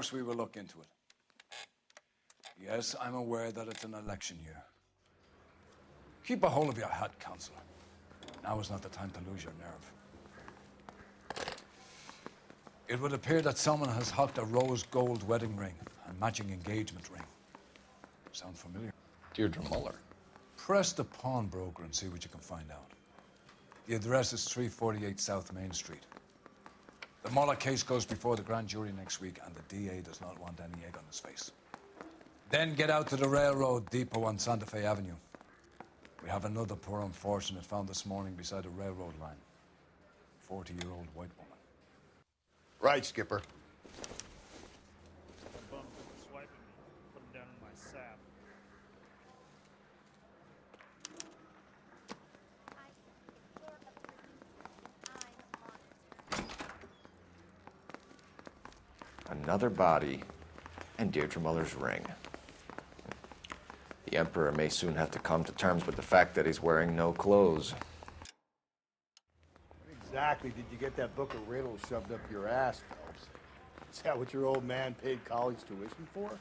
course we will look into it. Yes, I'm aware that it's an election year. Keep a hold of your hat, Councillor. Now is not the time to lose your nerve. It would appear that someone has hocked a rose gold wedding ring and matching engagement ring. Sound familiar? Deirdre Muller. Press the pawnbroker and see what you can find out. The address is 348 South Main Street. The Muller case goes before the grand jury next week, and the DA does not want any egg on his face. Then get out to the railroad depot on Santa Fe Avenue. We have another poor unfortunate found this morning beside a railroad line. 40-year-old white woman. Right, Skipper. Bum couldn't swipe at me. Put him down in my sap. Another body and Deirdre Muller's ring. The Emperor may soon have to come to terms with the fact that he's wearing no clothes. Exactly did you get that book of riddles shoved up your ass, Phelps? Is that what your old man paid college tuition for?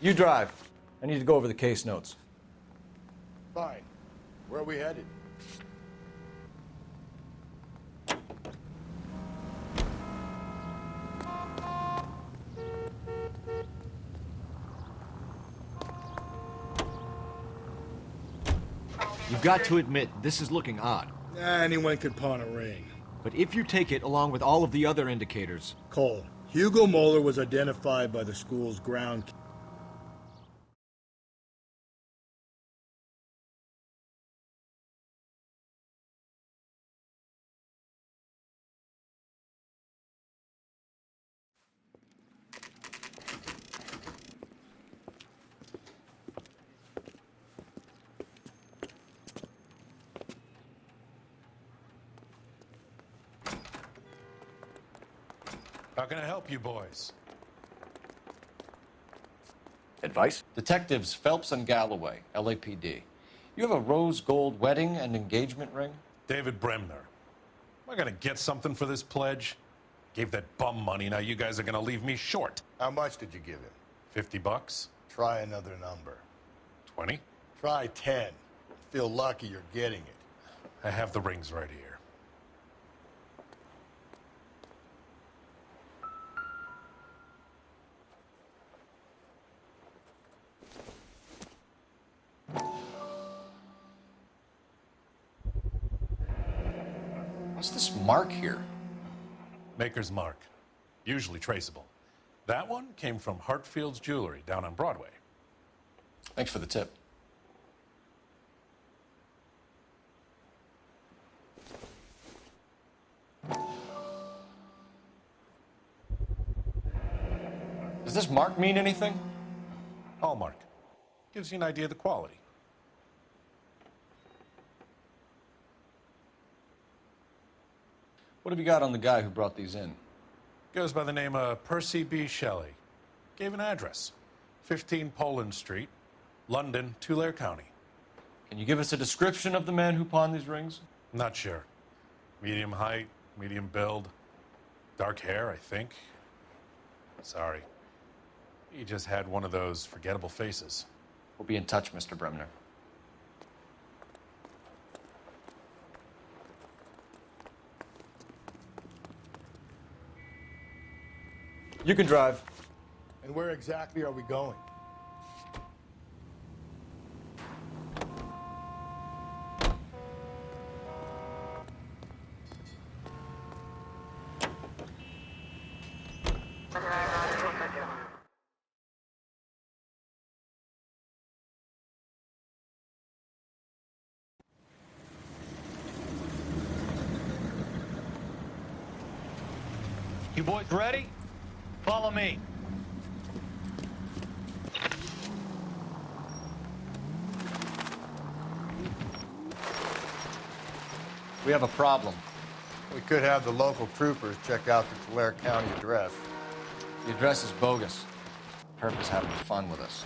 You drive. I need to go over the case notes. Fine. Where are we headed? You've got to admit, this is looking odd. Anyone could pawn a ring. But if you take it along with all of the other indicators... Cole, Hugo Moeller was identified by the school's ground... How can I help you boys? Advice? Detectives Phelps and Galloway, LAPD. You have a rose gold wedding and engagement ring? David Bremner. Am I gonna get something for this pledge? Gave that bum money, now you guys are gonna leave me short. How much did you give him? 50 bucks? Try another number. 20? Try 10. Feel lucky you're getting it. I have the rings right here. What's this mark here? Maker's mark. Usually traceable. That one came from Hartfield's Jewelry down on Broadway. Thanks for the tip. Does this mark mean anything? Hallmark. Gives you an idea of the quality. What have you got on the guy who brought these in? Goes by the name of Percy B. Shelley. Gave an address. 15 Poland Street, London, Tulare County. Can you give us a description of the man who pawned these rings? Not sure. Medium height, medium build. Dark hair, I think. Sorry. He just had one of those forgettable faces. We'll be in touch, Mr. Bremner. You can drive. And where exactly are we going? You boys ready? Follow me. We have a problem. We could have the local troopers check out the Tulare County address. The address is bogus. Herb is having fun with us.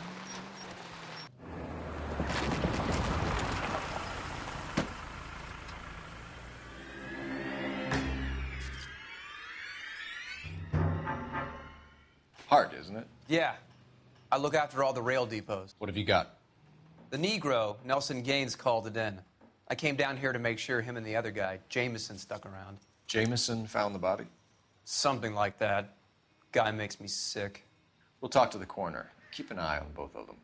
Hart, isn't it? Yeah. I look after all the rail depots. What have you got? The Negro, Nelson Gaines, called it in. I came down here to make sure him and the other guy, Jameson, stuck around. Jameson found the body? Something like that. Guy makes me sick. We'll talk to the coroner. Keep an eye on both of them.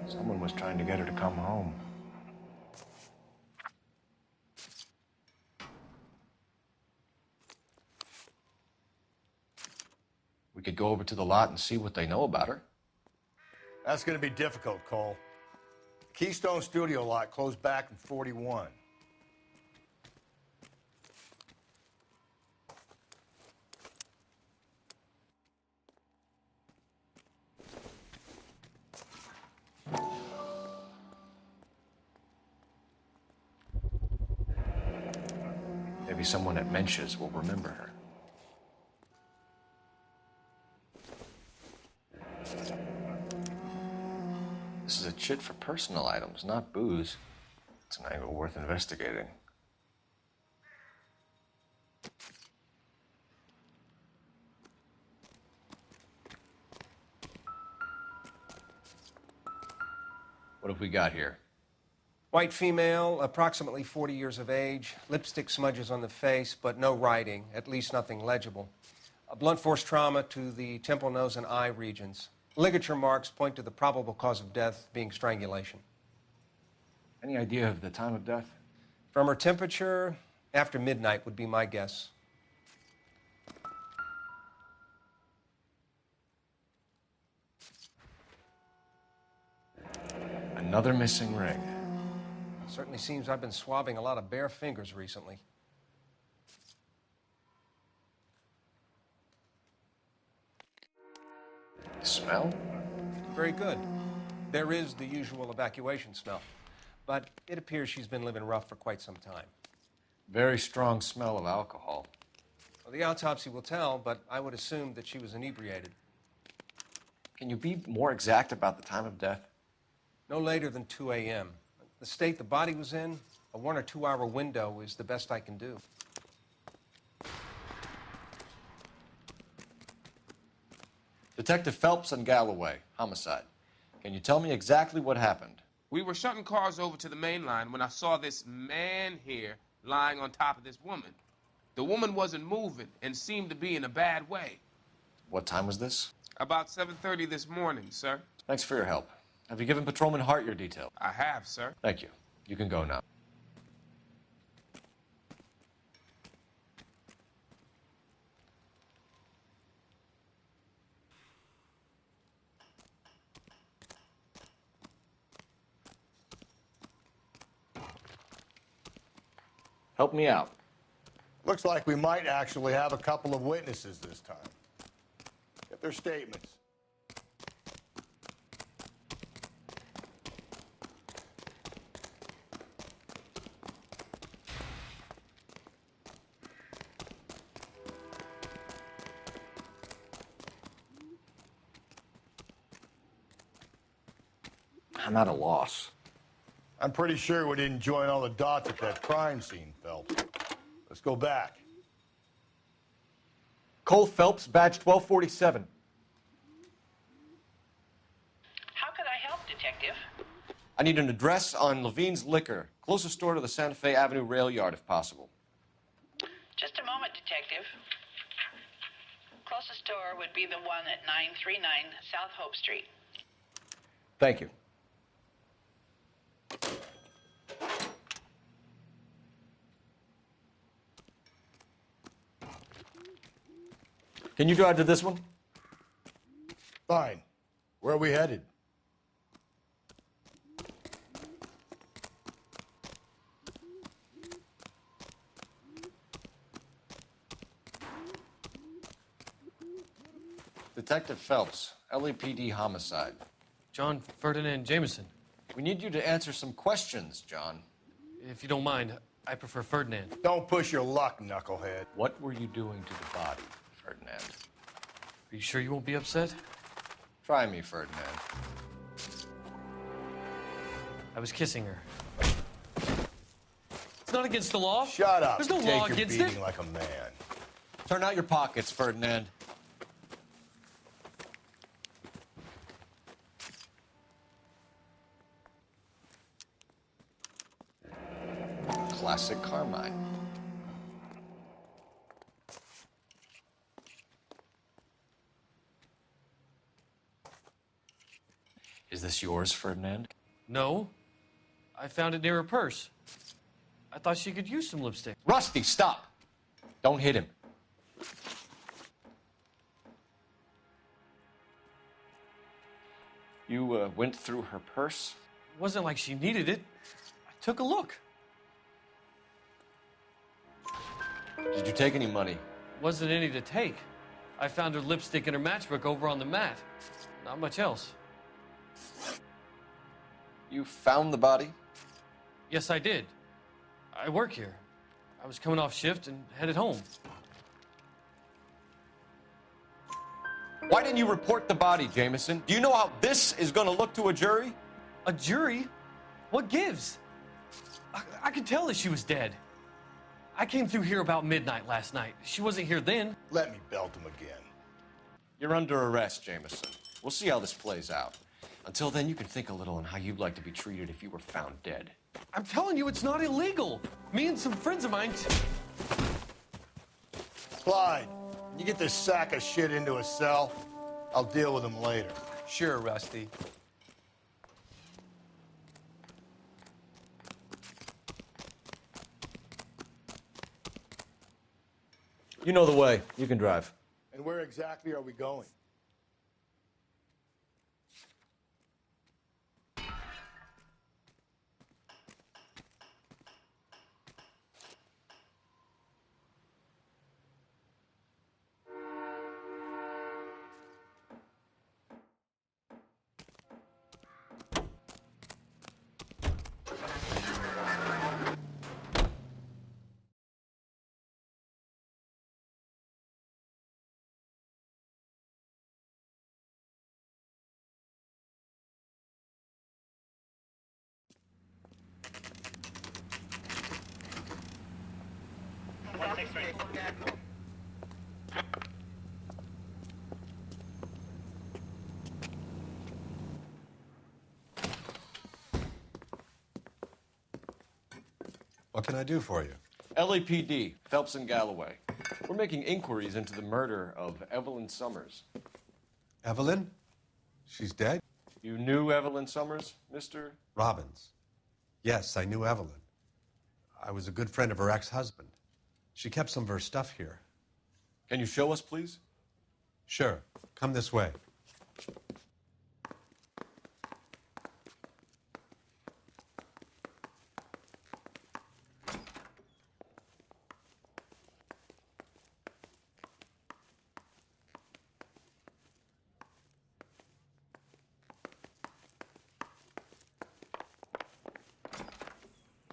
Someone was trying to get her to come home. We could go over to the lot and see what they know about her. That's going to be difficult, Cole. Keystone Studio lot closed back in 41. Maybe someone at Mensch's will remember her. This is a chit for personal items, not booze. It's an angle worth investigating. What have we got here? White female, approximately 40 years of age, lipstick smudges on the face, but no writing, at least nothing legible. A blunt force trauma to the temple, nose, and eye regions. Ligature marks point to the probable cause of death being strangulation. Any idea of the time of death? From her temperature, after midnight would be my guess. Another missing ring. Certainly seems I've been swabbing a lot of bare fingers recently. Smell? Very good. There is the usual evacuation smell, but it appears she's been living rough for quite some time. Very strong smell of alcohol. Well, the autopsy will tell, but I would assume that she was inebriated. Can you be more exact about the time of death? No later than 2 a.m. The state the body was in, a 1 or 2 hour window is the best I can do. Detective Phelps and Galloway, homicide. Can you tell me exactly what happened? We were shutting cars over to the main line when I saw this man here lying on top of this woman. The woman wasn't moving and seemed to be in a bad way. What time was this? About 7:30 this morning, sir. Thanks for your help. Have you given Patrolman Hart your details? I have, sir. Thank you. You can go now. Help me out. Looks like we might actually have a couple of witnesses this time. Get their statements. I'm at a loss. I'm pretty sure we didn't join all the dots at that crime scene, Phelps. Let's go back. Cole Phelps, badge 1247. How could I help, Detective? I need an address on Levine's Liquor, closest store to the Santa Fe Avenue rail yard, if possible. Just a moment, Detective. Closest store would be the one at 939 South Hope Street. Thank you. Can you drive to this one? Fine. Where are we headed? Detective Phelps, LAPD homicide. John Ferdinand Jameson. We need you to answer some questions, John. If you don't mind, I prefer Ferdinand. Don't push your luck, knucklehead. What were you doing to the body, Ferdinand? Are you sure you won't be upset? Try me, Ferdinand. I was kissing her. It's not against the law. Shut up. There's no Take law your against beating it. like a man. Turn out your pockets, Ferdinand. Classic Carmine. Is this yours, Ferdinand? No. I found it near her purse. I thought she could use some lipstick. Rusty, stop! Don't hit him. You went through her purse? It wasn't like she needed it. I took a look. Did you take any money? Wasn't any to take. I found her lipstick and her matchbook over on the mat. Not much else. You found the body? Yes, I did. I work here. I was coming off shift and headed home. Why didn't you report the body, Jameson? Do you know how this is going to look to a jury? A jury? What gives? I could tell that she was dead. I came through here about midnight last night. She wasn't here then. Let me belt him again. You're under arrest, Jameson. We'll see how this plays out. Until then, you can think a little on how you'd like to be treated if you were found dead. I'm telling you, it's not illegal. Me and some friends of mine... Clyde, you get this sack of shit into a cell. I'll deal with him later. Sure, Rusty. You know the way. You can drive. And where exactly are we going? What can I do for you? LAPD, Phelps and Galloway. We're making inquiries into the murder of Evelyn Summers. Evelyn? She's dead? You knew Evelyn Summers, Mr. Robbins. Yes, I knew Evelyn. I was a good friend of her ex-husband. She kept some of her stuff here. Can you show us, please? Sure. Come this way.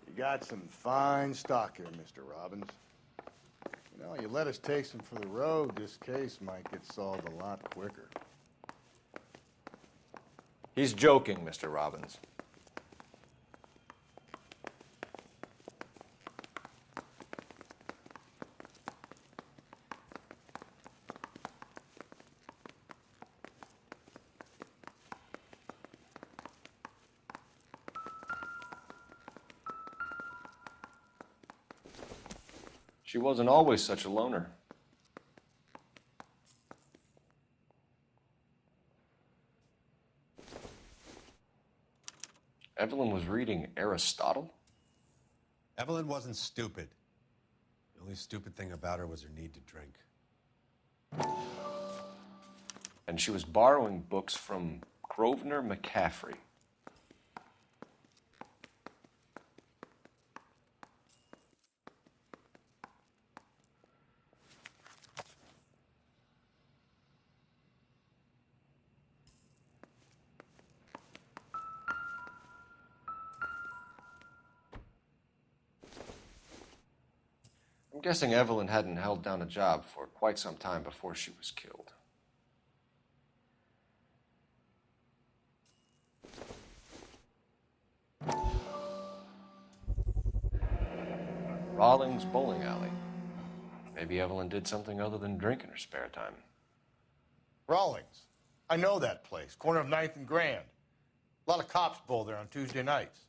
You got some fine stock here, Mr. Robbins. You know, you let us take some for the road, this case might get solved a lot quicker. He's joking, Mr. Robbins. She wasn't always such a loner. Evelyn was reading Aristotle? Evelyn wasn't stupid. The only stupid thing about her was her need to drink. And she was borrowing books from Grosvenor McCaffrey. guessing Evelyn hadn't held down a job for quite some time before she was killed. Rawlings Bowling Alley. Maybe Evelyn did something other than drink in her spare time. Rawlings. I know that place. Corner of 9th and Grand. A lot of cops bowl there on Tuesday nights.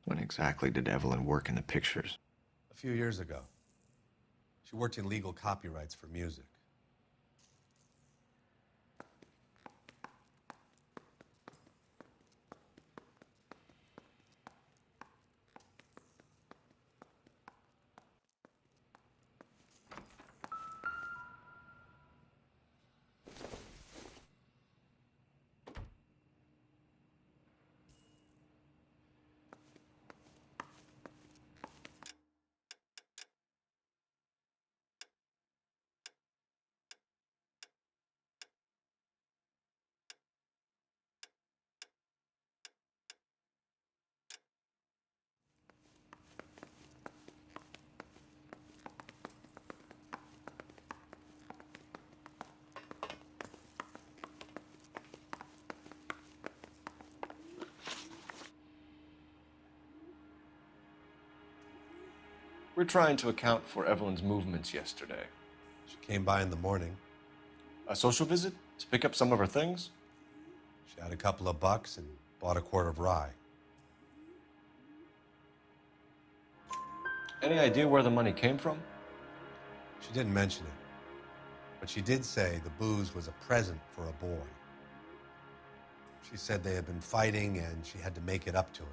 When exactly did Evelyn work in the pictures? A few years ago. She worked in legal copyrights for music. We're trying to account for Evelyn's movements yesterday. She came by in the morning. A social visit? To pick up some of her things? She had a couple of bucks and bought a quart of rye. Any idea where the money came from? She didn't mention it, but she did say the booze was a present for a boy. She said they had been fighting and she had to make it up to him.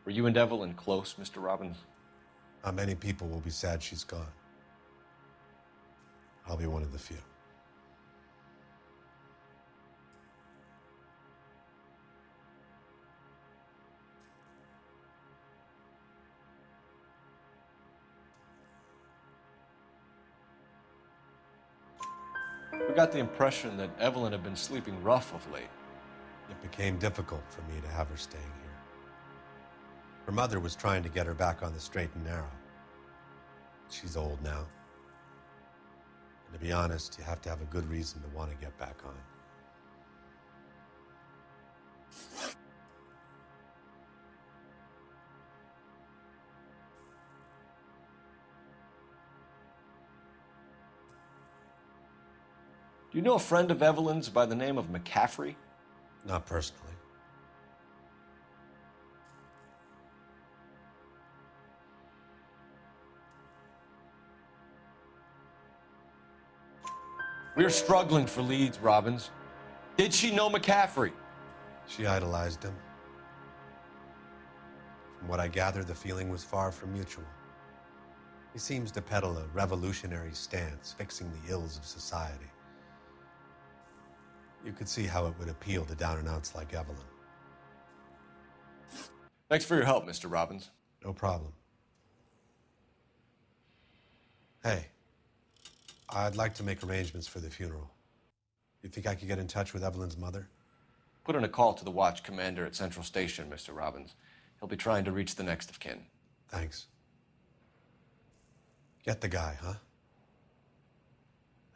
Were you and Evelyn close, Mr. Robbins? Many people will be sad she's gone. I'll be one of the few. We got the impression that Evelyn had been sleeping rough of late. It became difficult for me to have her staying here. Her mother was trying to get her back on the straight and narrow. She's old now. And to be honest, you have to have a good reason to want to get back on. Do you know a friend of Evelyn's by the name of McCaffrey? Not personally. We're struggling for leads, Robbins. Did she know McCaffrey? She idolized him. From what I gather, the feeling was far from mutual. He seems to peddle a revolutionary stance, fixing the ills of society. You could see how it would appeal to down-and-outs like Evelyn. Thanks for your help, Mr. Robbins. No problem. Hey, I'd like to make arrangements for the funeral. You think I could get in touch with Evelyn's mother? Put in a call to the watch commander at Central Station, Mr. Robbins. He'll be trying to reach the next of kin. Thanks. Get the guy, huh?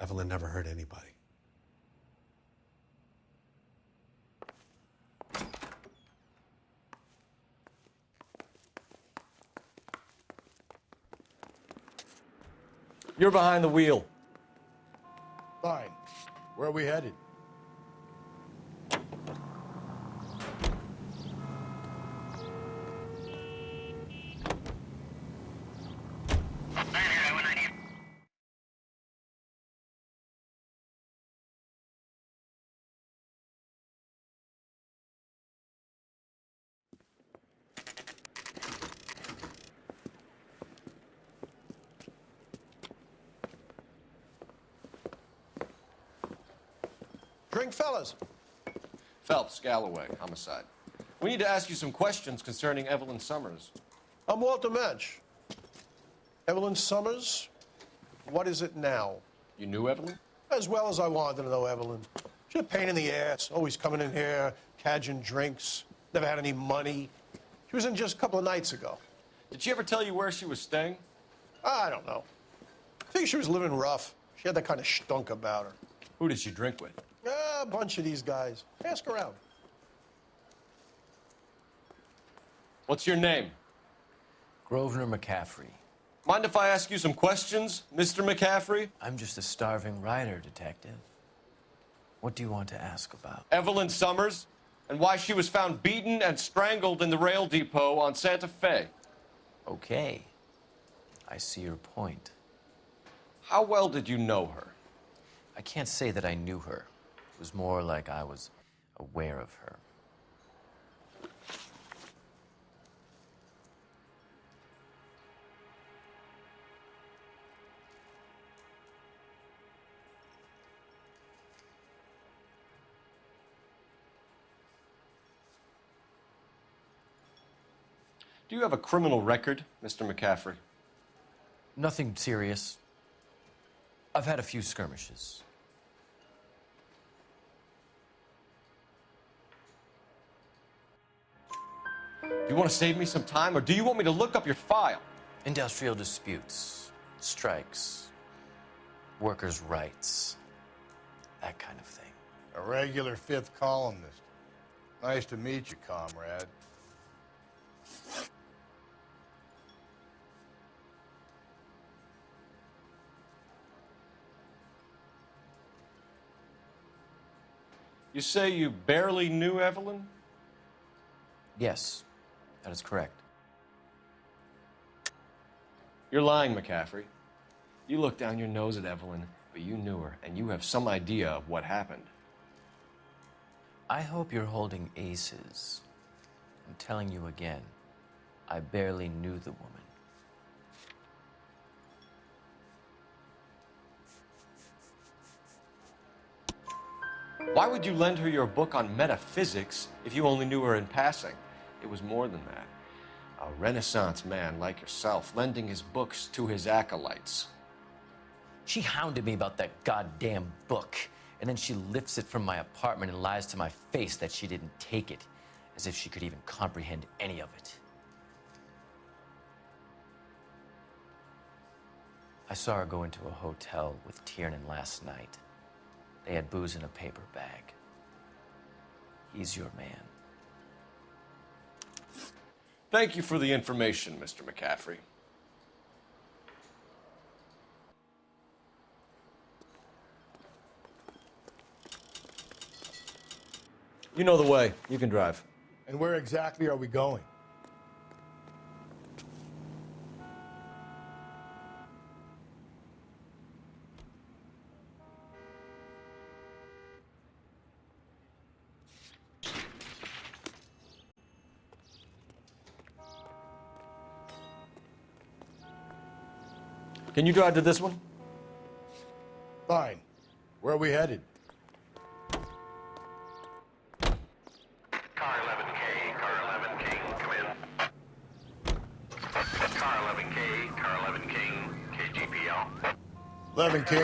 Evelyn never hurt anybody. You're behind the wheel. Fine. Where are we headed? Drink, fellas. Phelps, Galloway, homicide. We need to ask you some questions concerning Evelyn Summers. I'm Walter Mensch. Evelyn Summers, what is it now? You knew Evelyn? As well as I wanted to know Evelyn. She's a pain in the ass, always coming in here, cadging drinks, Never had any money. She was in just a couple of nights ago. Did she ever tell you where she was staying? I don't know. I think she was living rough. She had that kind of stunk about her. Who did she drink with? A bunch of these guys. Ask around. What's your name? Grosvenor McCaffrey. Mind if I ask you some questions, Mr. McCaffrey? I'm just a starving writer, detective. What do you want to ask about? Evelyn Summers, and why she was found beaten and strangled in the rail depot on Santa Fe. Okay. I see your point. How well did you know her? I can't say that I knew her. It was more like I was aware of her. Do you have a criminal record, Mr. McCaffrey? Nothing serious. I've had a few skirmishes. Do you want to save me some time, or do you want me to look up your file? Industrial disputes, strikes, workers' rights, that kind of thing. A regular fifth columnist. Nice to meet you, comrade. You say you barely knew Evelyn? Yes, that is correct. You're lying, McCaffrey. You looked down your nose at Evelyn, but you knew her, and you have some idea of what happened. I hope you're holding aces. I'm telling you again, I barely knew the woman. Why would you lend her your book on metaphysics if you only knew her in passing? It was more than that. A Renaissance man like yourself lending his books to his acolytes. She hounded me about that goddamn book, and then she lifts it from my apartment and lies to my face that she didn't take it, as if she could even comprehend any of it. I saw her go into a hotel with Tiernan last night. They had booze in a paper bag. He's your man. Thank you for the information, Mr. McCaffrey. You know the way. You can drive. And where exactly are we going? Can you drive to this one? Fine. Where are we headed? Car 11K, car 11K, come in. Car 11K, car 11K, KGPL. 11 King. A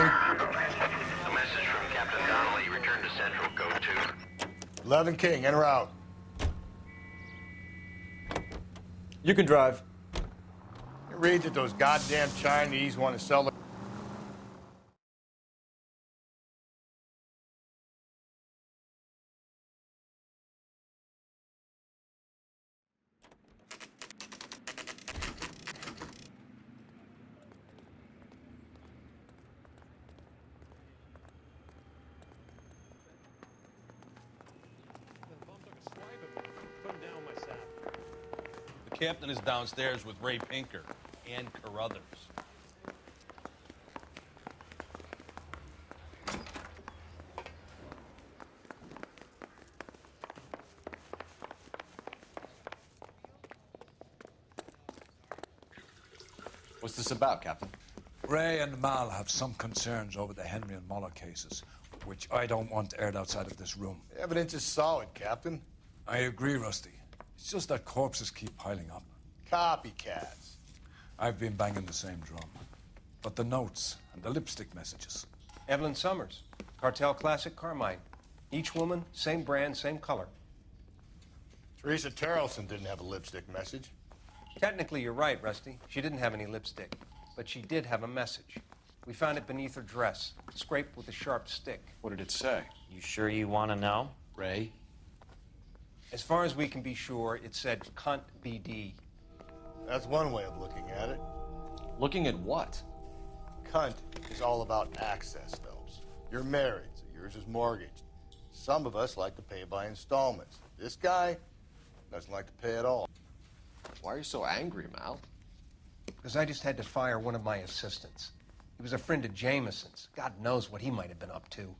message from Captain Donnelly, return to Central, go to. 11 King, en route. You can drive. Read that those goddamn Chinese want to sell the... The captain is downstairs with Ray Pinker and Carruthers. What's this about, Captain? Ray and Mal have some concerns over the Henry and Muller cases, which I don't want aired outside of this room. The evidence is solid, Captain. I agree, Rusty. It's just that corpses keep piling up. Copycats. I've been banging the same drum. But the notes and the lipstick messages. Evelyn Summers, Cartel Classic Carmine. Each woman, same brand, same color. Teresa Terrelson didn't have a lipstick message. Technically, you're right, Rusty. She didn't have any lipstick, but she did have a message. We found it beneath her dress, scraped with a sharp stick. What did it say? You sure you want to know? Ray? As far as we can be sure, it said cunt BD. That's one way of looking at it. Looking at what? Cunt is all about access, Phelps. You're married, so yours is mortgaged. Some of us like to pay by installments. This guy doesn't like to pay at all. Why are you so angry, Mal? Because I just had to fire one of my assistants. He was a friend of Jameson's. God knows what he might have been up to.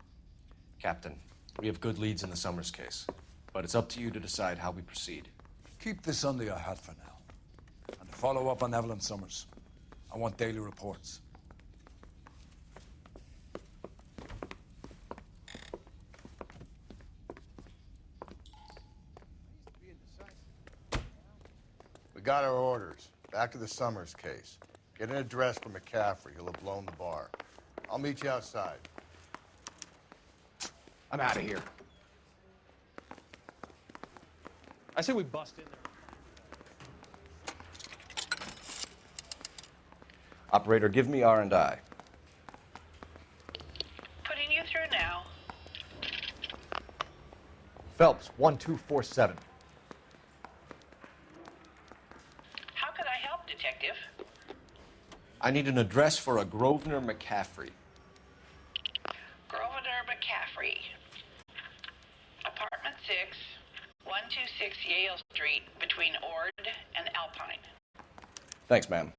Captain, we have good leads in the Summers case, but it's up to you to decide how we proceed. Keep this under your hat for now. And follow up on Evelyn Summers. I want daily reports. We got our orders. Back to the Summers case. Get an address for McCaffrey. He'll have blown the bar. I'll meet you outside. I'm out of here. I say we bust in there. Operator, give me R&I. Putting you through now. Phelps, 1247. How could I help, Detective? I need an address for a Grosvenor McCaffrey. Grosvenor McCaffrey. Apartment 6, 126 Yale Street, between Ord and Alpine. Thanks, ma'am.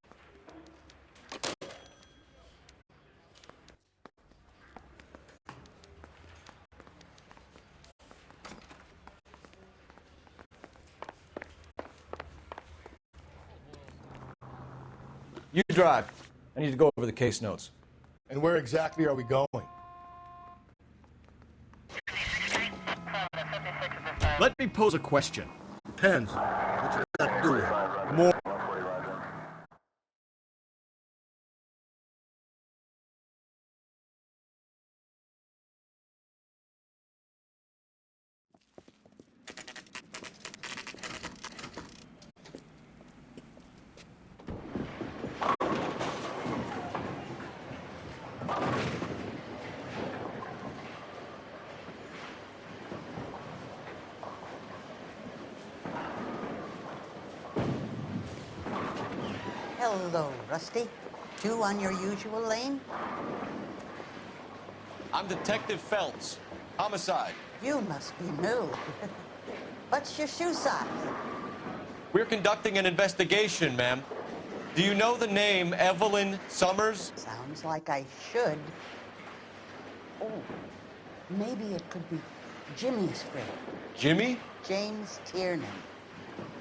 You drive. I need to go over the case notes. And where exactly are we going? Let me pose a question. Depends. What's it got to do with it? More. Hello, Rusty. Two on your usual lane? I'm Detective Phelps. Homicide. You must be new. What's your shoe size? We're conducting an investigation, ma'am. Do you know the name Evelyn Summers? Sounds like I should. Oh, maybe it could be Jimmy's friend. Jimmy? James Tiernan.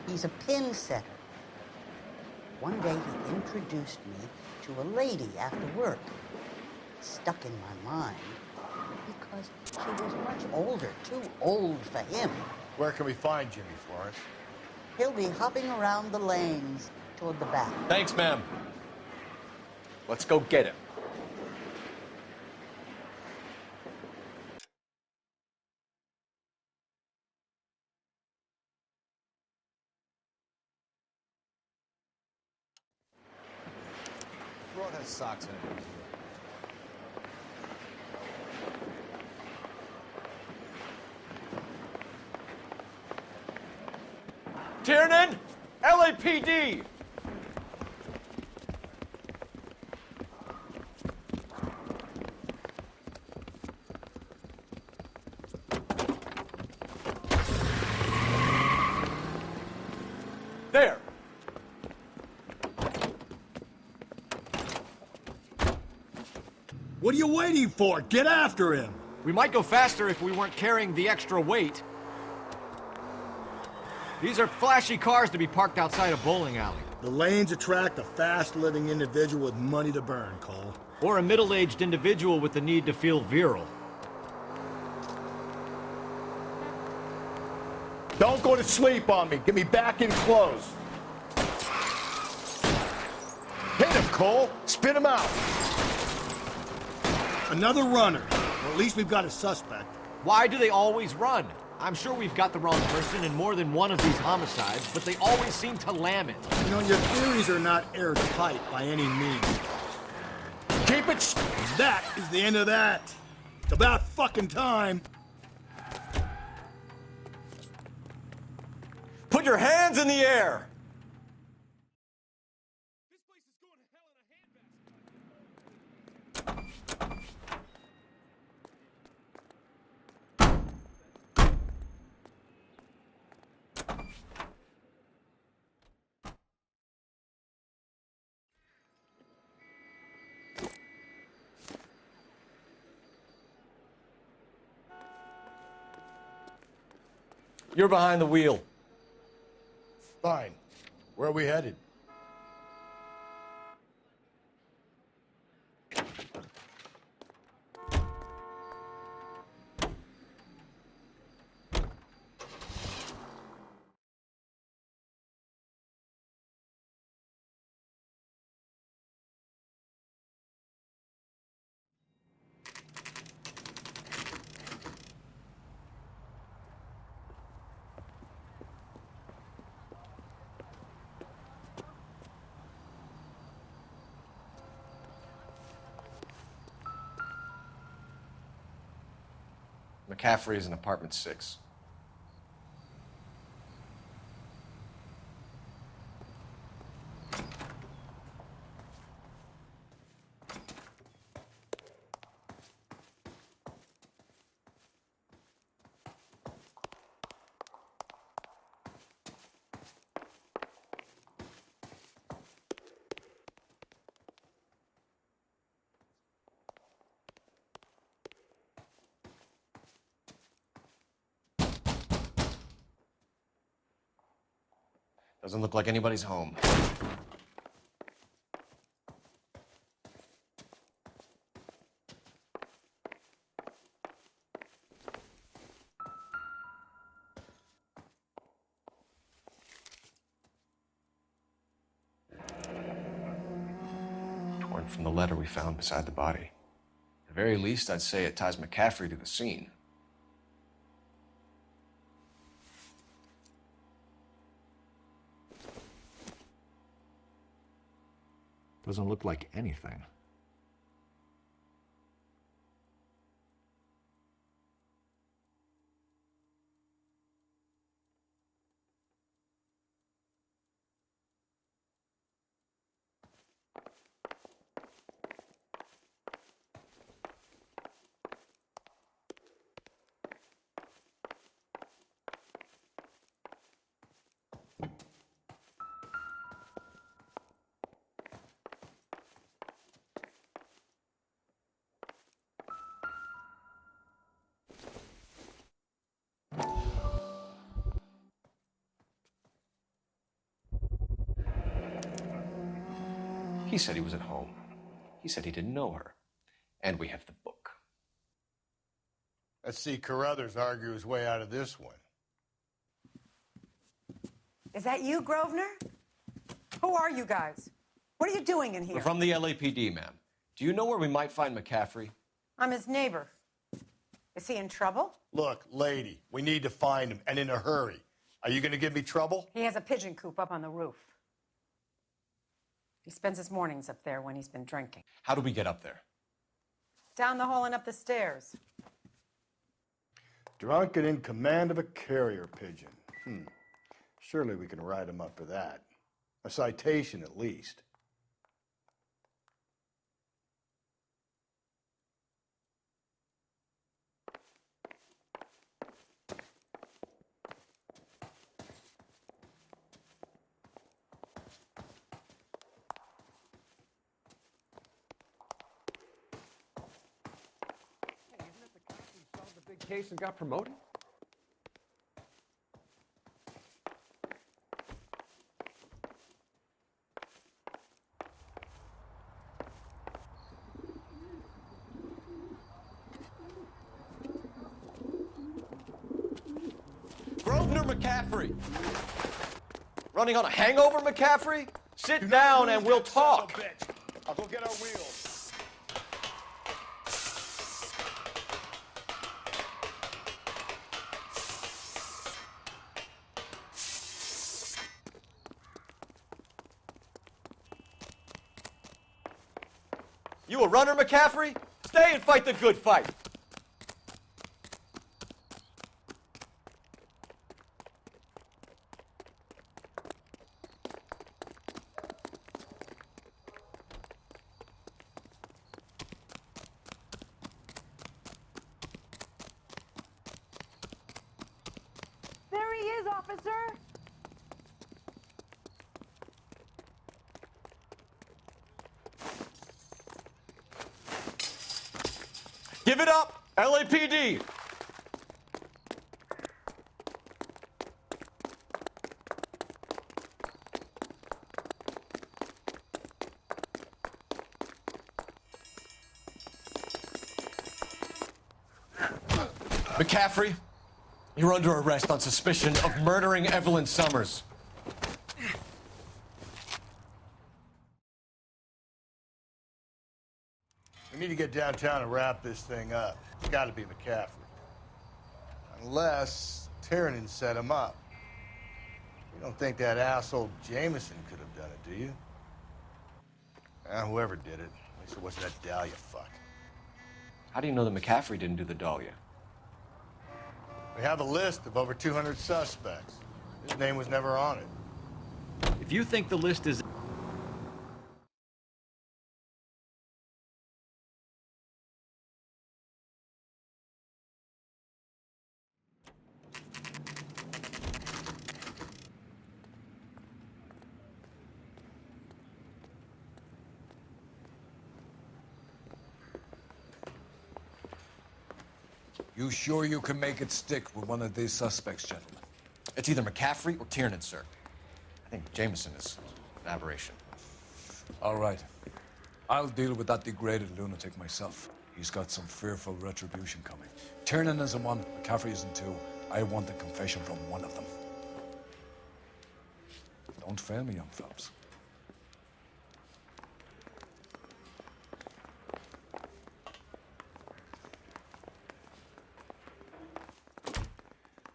He's a pin setter. One day he introduced me to a lady after work. It stuck in my mind because she was much older, too old for him. Where can we find Jimmy, Florence? He'll be hopping around the lanes toward the back. Thanks, ma'am. Let's go get him. Throw that socks in it. Tiernan! LAPD! There! What are you waiting for? Get after him! We might go faster if we weren't carrying the extra weight. These are flashy cars to be parked outside a bowling alley. The lanes attract a fast-living individual with money to burn, Cole. Or a middle-aged individual with the need to feel virile. Don't go to sleep on me. Get me back in close. Hit him, Cole. Spin him out. Another runner. Or at least we've got a suspect. Why do they always run? I'm sure we've got the wrong person in more than one of these homicides, but they always seem to lam it. You know, your theories are not airtight by any means. Keep it. That is the end of that. It's about fucking time. Put your hands in the air! You're behind the wheel. Fine. Where are we headed? McCaffrey is in apartment 6. Doesn't look like anybody's home. Torn from the letter we found beside the body. At the very least, I'd say it ties McCaffrey to the scene. Doesn't look like anything. He said he was at home. He said he didn't know her. And we have the book. Let's see Carruthers argue his way out of this one. Is that you, Grosvenor? Who are you guys? What are you doing in here? We're from the LAPD, ma'am. Do you know where we might find McCaffrey? I'm his neighbor. Is he in trouble? Look, lady, we need to find him, and in a hurry. Are you going to give me trouble? He has a pigeon coop up on the roof. He spends his mornings up there when he's been drinking. How do we get up there? Down the hall and up the stairs. Drunk and in command of a carrier pigeon. Surely we can write him up for that. A citation, at least. Big case and got promoted? Grosvenor McCaffrey! Running on a hangover, McCaffrey? Sit down and we'll talk. I'll go get our wheels. You a runner, McCaffrey? Stay and fight the good fight. There he is, officer. Give it up, LAPD. McCaffrey, you're under arrest on suspicion of murdering Evelyn Summers. We need to get downtown and wrap this thing up. It's got to be McCaffrey. Unless Tiernan set him up. You don't think that asshole Jameson could have done it, do you? Whoever did it. At least it wasn't that Dahlia fuck. How do you know that McCaffrey didn't do the Dahlia? We have a list of over 200 suspects. His name was never on it. If you think the list is... You sure you can make it stick with one of these suspects, gentlemen? It's either McCaffrey or Tiernan, sir. I think Jameson is an aberration. All right. I'll deal with that degraded lunatic myself. He's got some fearful retribution coming. Tiernan isn't one, McCaffrey isn't two. I want a confession from one of them. Don't fail me, young Phelps.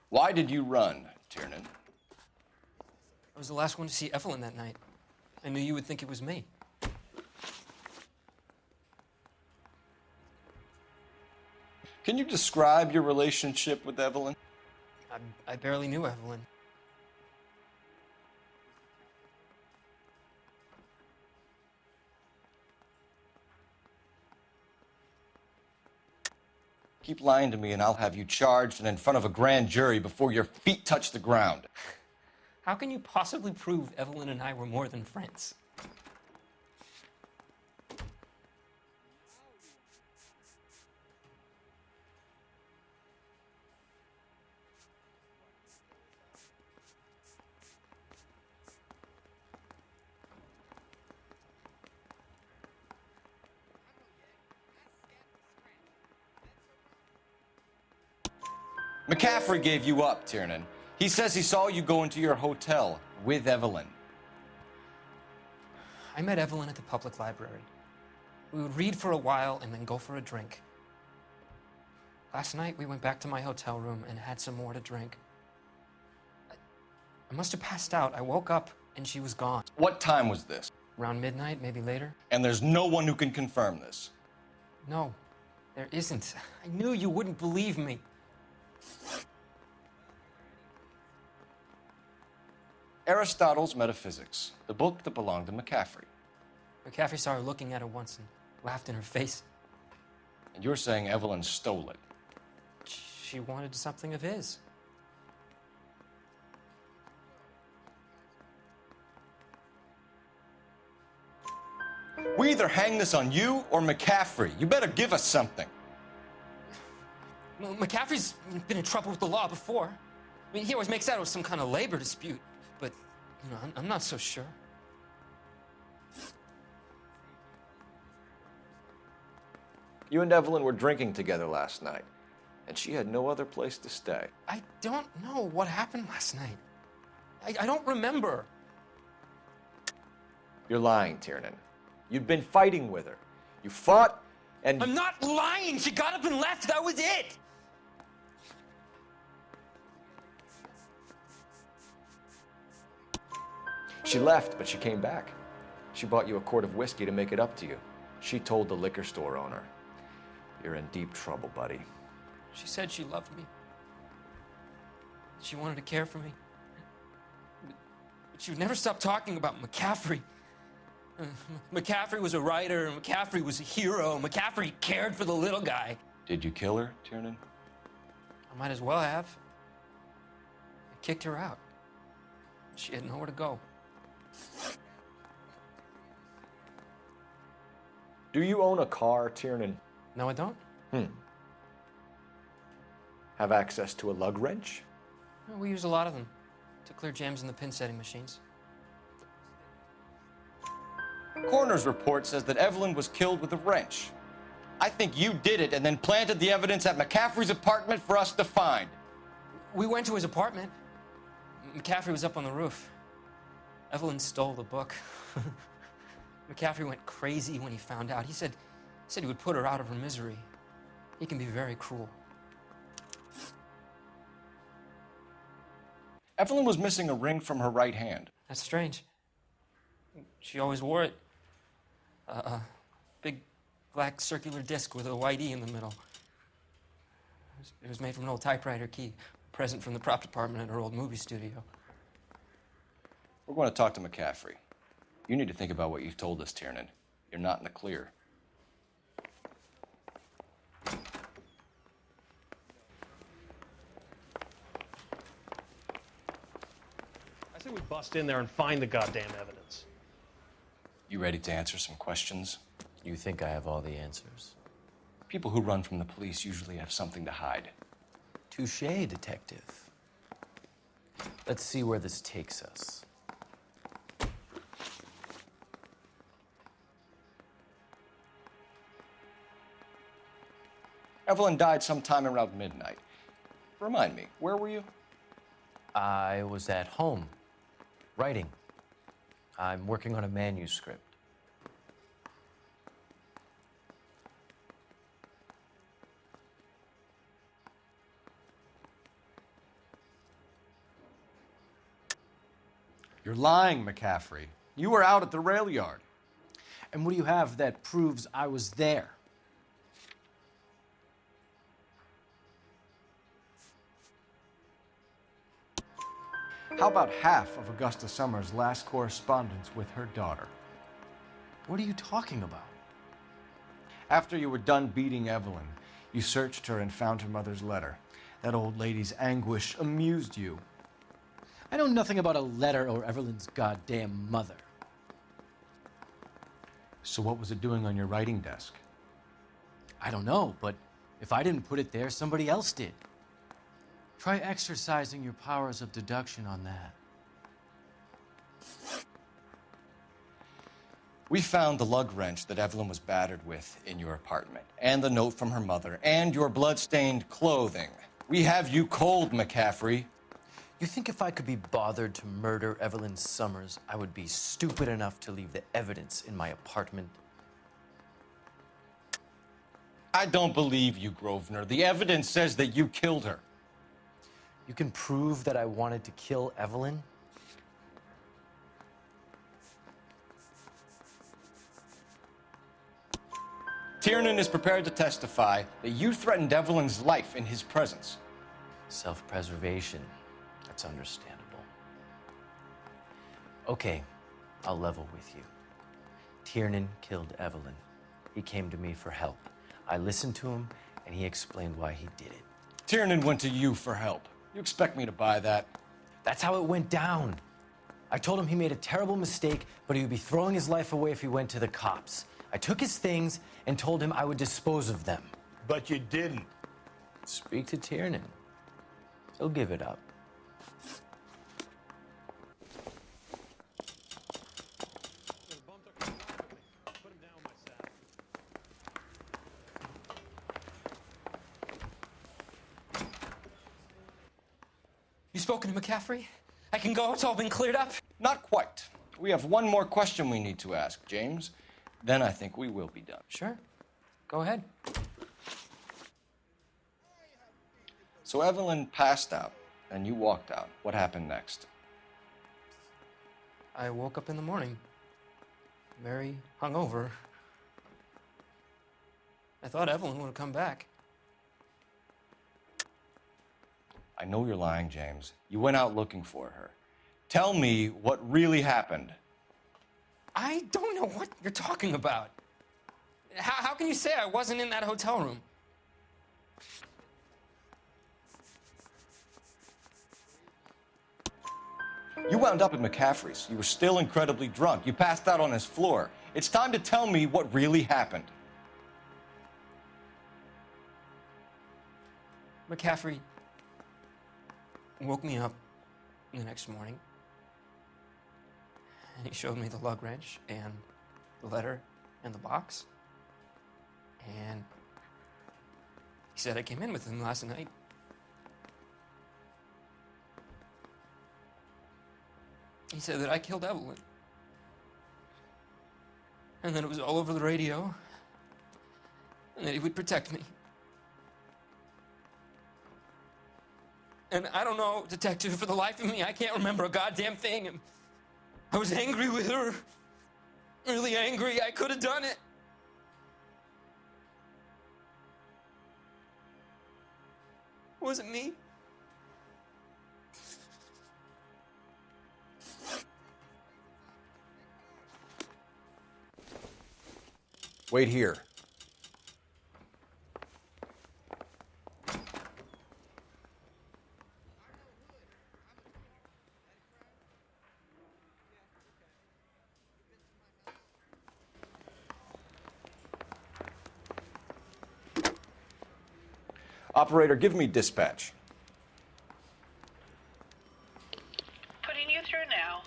Why did you run, Tiernan? I was the last one to see Evelyn that night. I knew you would think it was me. Can you describe your relationship with Evelyn? I barely knew Evelyn. Keep lying to me and I'll have you charged and in front of a grand jury before your feet touch the ground. How can you possibly prove Evelyn and I were more than friends? McCaffrey gave you up, Tiernan. He says he saw you go into your hotel with Evelyn. I met Evelyn at the public library. We would read for a while and then go for a drink. Last night, we went back to my hotel room and had some more to drink. I must have passed out. I woke up and she was gone. What time was this? Around midnight, maybe later. And there's no one who can confirm this. No, there isn't. I knew you wouldn't believe me. Aristotle's Metaphysics, the book that belonged to McCaffrey. McCaffrey saw her looking at it once and laughed in her face. And you're saying Evelyn stole it? She wanted something of his. We either hang this on you or McCaffrey. You better give us something. Well, McCaffrey's been in trouble with the law before. I mean, he always makes out it was some kind of labor dispute, but, you know, I'm not so sure. You and Evelyn were drinking together last night, and she had no other place to stay. I don't know what happened last night. I don't remember. You're lying, Tiernan. You'd been fighting with her. You fought, and... I'm not lying! She got up and left, that was it! She left, but she came back. She bought you a quart of whiskey to make it up to you. She told the liquor store owner. You're in deep trouble, buddy. She said she loved me. She wanted to care for me. But she would never stop talking about McCaffrey. McCaffrey was a writer, and McCaffrey was a hero. McCaffrey cared for the little guy. Did you kill her, Tiernan? I might as well have. I kicked her out. She had nowhere to go. Do you own a car, Tiernan? No, I don't. Have access to a lug wrench? Well, we use a lot of them to clear jams in the pin setting machines. Coroner's report says that Evelyn was killed with a wrench. I think you did it and then planted the evidence at McCaffrey's apartment for us to find. We went to his apartment. McCaffrey was up on the roof. Evelyn stole the book. McCaffrey went crazy when he found out. He said he would put her out of her misery. He can be very cruel. Evelyn was missing a ring from her right hand. That's strange. She always wore it. A big black circular disc with a white E in the middle. It was made from an old typewriter key, a present from the prop department at her old movie studio. We're going to talk to McCaffrey. You need to think about what you've told us, Tiernan. You're not in the clear. I say we bust in there and find the goddamn evidence. You ready to answer some questions? You think I have all the answers? People who run from the police usually have something to hide. Touché, detective. Let's see where this takes us. Evelyn died sometime around midnight. Remind me, where were you? I was at home, writing. I'm working on a manuscript. You're lying, McCaffrey. You were out at the rail yard. And what do you have that proves I was there? How about half of Augusta Summers' last correspondence with her daughter? What are you talking about? After you were done beating Evelyn, you searched her and found her mother's letter. That old lady's anguish amused you. I know nothing about a letter or Evelyn's goddamn mother. So what was it doing on your writing desk? I don't know, but if I didn't put it there, somebody else did. Try exercising your powers of deduction on that. We found the lug wrench that Evelyn was battered with in your apartment, and the note from her mother, and your blood-stained clothing. We have you cold, McCaffrey. You think if I could be bothered to murder Evelyn Summers, I would be stupid enough to leave the evidence in my apartment? I don't believe you, Grosvenor. The evidence says that you killed her. You can prove that I wanted to kill Evelyn? Tiernan is prepared to testify that you threatened Evelyn's life in his presence. Self-preservation. That's understandable. Okay, I'll level with you. Tiernan killed Evelyn. He came to me for help. I listened to him, and he explained why he did it. Tiernan went to you for help. You expect me to buy that? That's how it went down. I told him he made a terrible mistake, but he would be throwing his life away if he went to the cops. I took his things and told him I would dispose of them. But you didn't. Speak to Tiernan. He'll give it up. You spoken to McCaffrey? I can go? It's all been cleared up? Not quite. We have one more question we need to ask, James. Then I think we will be done. Sure. Go ahead. So Evelyn passed out, and you walked out. What happened next? I woke up in the morning, very hungover. I thought Evelyn would have come back. I know you're lying, James. You went out looking for her. Tell me what really happened. I don't know what you're talking about. How can you say I wasn't in that hotel room? You wound up at McCaffrey's. You were still incredibly drunk. You passed out on his floor. It's time to tell me what really happened. McCaffrey woke me up the next morning, and he showed me the lug wrench and the letter and the box. And he said I came in with him last night. He said that I killed Evelyn. And that it was all over the radio. And that he would protect me. And I don't know, detective, for the life of me, I can't remember a goddamn thing. And I was angry with her. Really angry. I could have done it. Was it me? Wait here. Operator, give me dispatch. Putting you through now.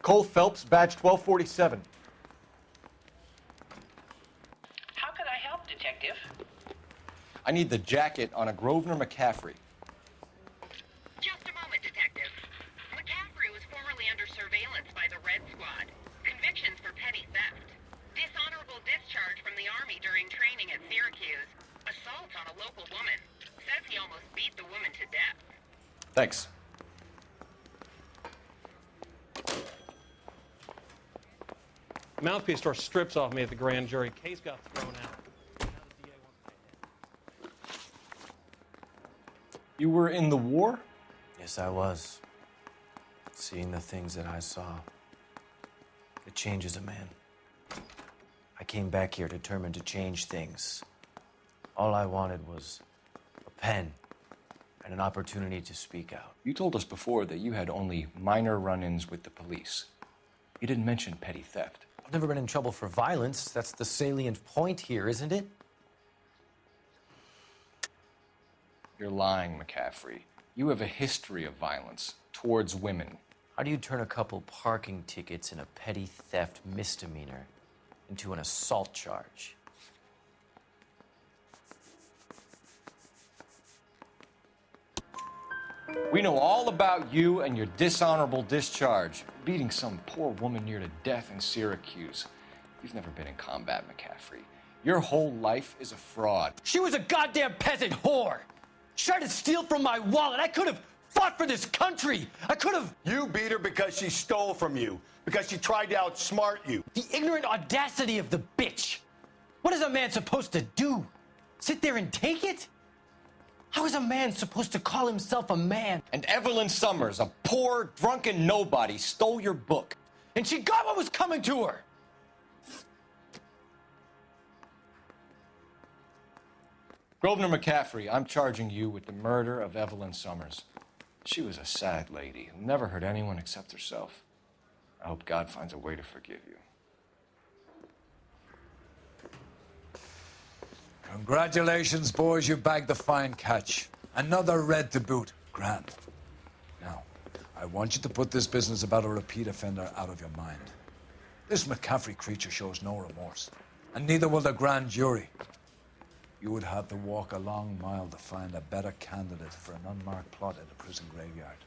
Cole Phelps, badge 1247. How could I help, Detective? I need the jacket on a Grosvenor McCaffrey. Just a moment, Detective. McCaffrey was formerly under surveillance by the Red Squad. Convictions for petty theft. Dishonorable discharge from the Army during training at Syracuse. Assault on a local woman. Says he almost beat the woman to death. Thanks. Mouthpiece tore strips off me at the grand jury. Case got thrown out. You were in the war? Yes, I was. Seeing the things that I saw, it changes a man. I came back here determined to change things. All I wanted was a pen and an opportunity to speak out. You told us before that you had only minor run-ins with the police. You didn't mention petty theft. I've never been in trouble for violence. That's the salient point here, isn't it? You're lying, McCaffrey. You have a history of violence towards women. How do you turn a couple parking tickets and a petty theft misdemeanor into an assault charge? We know all about you and your dishonorable discharge, beating some poor woman near to death in Syracuse. You've never been in combat, McCaffrey. Your whole life is a fraud. She was a goddamn peasant whore. She tried to steal from my wallet. I could have fought for this country. I could have. You beat her because she stole from you, because she tried to outsmart you. The ignorant audacity of the bitch. What is a man supposed to do? Sit there and take it? How is a man supposed to call himself a man? And Evelyn Summers, a poor, drunken nobody, stole your book. And she got what was coming to her. Grosvenor McCaffrey, I'm charging you with the murder of Evelyn Summers. She was a sad lady who never hurt anyone except herself. I hope God finds a way to forgive you. Congratulations, boys. You bagged the fine catch. Another red to boot. Grand. Now, I want you to put this business about a repeat offender out of your mind. This McCaffrey creature shows no remorse, and neither will the grand jury. You would have to walk a long mile to find a better candidate for an unmarked plot at a prison graveyard.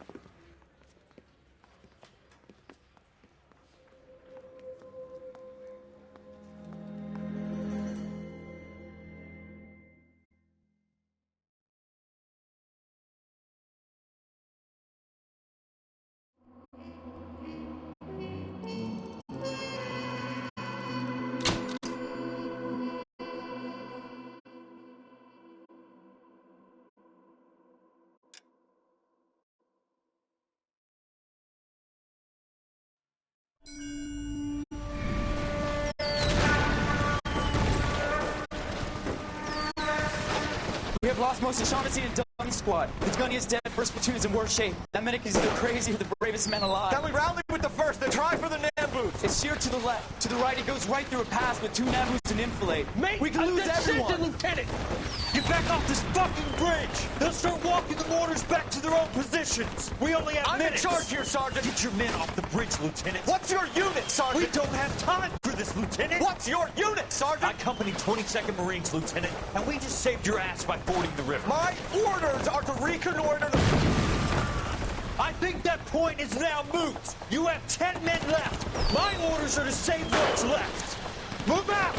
We have lost most of Shaughnessy and Dunn squad. The gunny is dead, first platoon is in worse shape. That medic is either crazy or the bravest man alive. Can we rally with the first, then try for the Nambus? It's sheer to the left. To the right, it goes right through a pass with 2 Nambus and enfilade. Mate, we can lose everyone. Lieutenant! Get back off this fucking bridge! They'll start walking the mortars back to their own positions! We only have minutes! I'm in charge here, Sergeant! Get your men off the bridge, Lieutenant! What's your unit, Sergeant? We don't have time for this, Lieutenant! What's your unit, Sergeant? I company 22nd Marines, Lieutenant, and we just saved your ass by fording the river. My orders are to reconnoiter the... I think that point is now moot! You have 10 men left! My orders are to save what's left! Move out!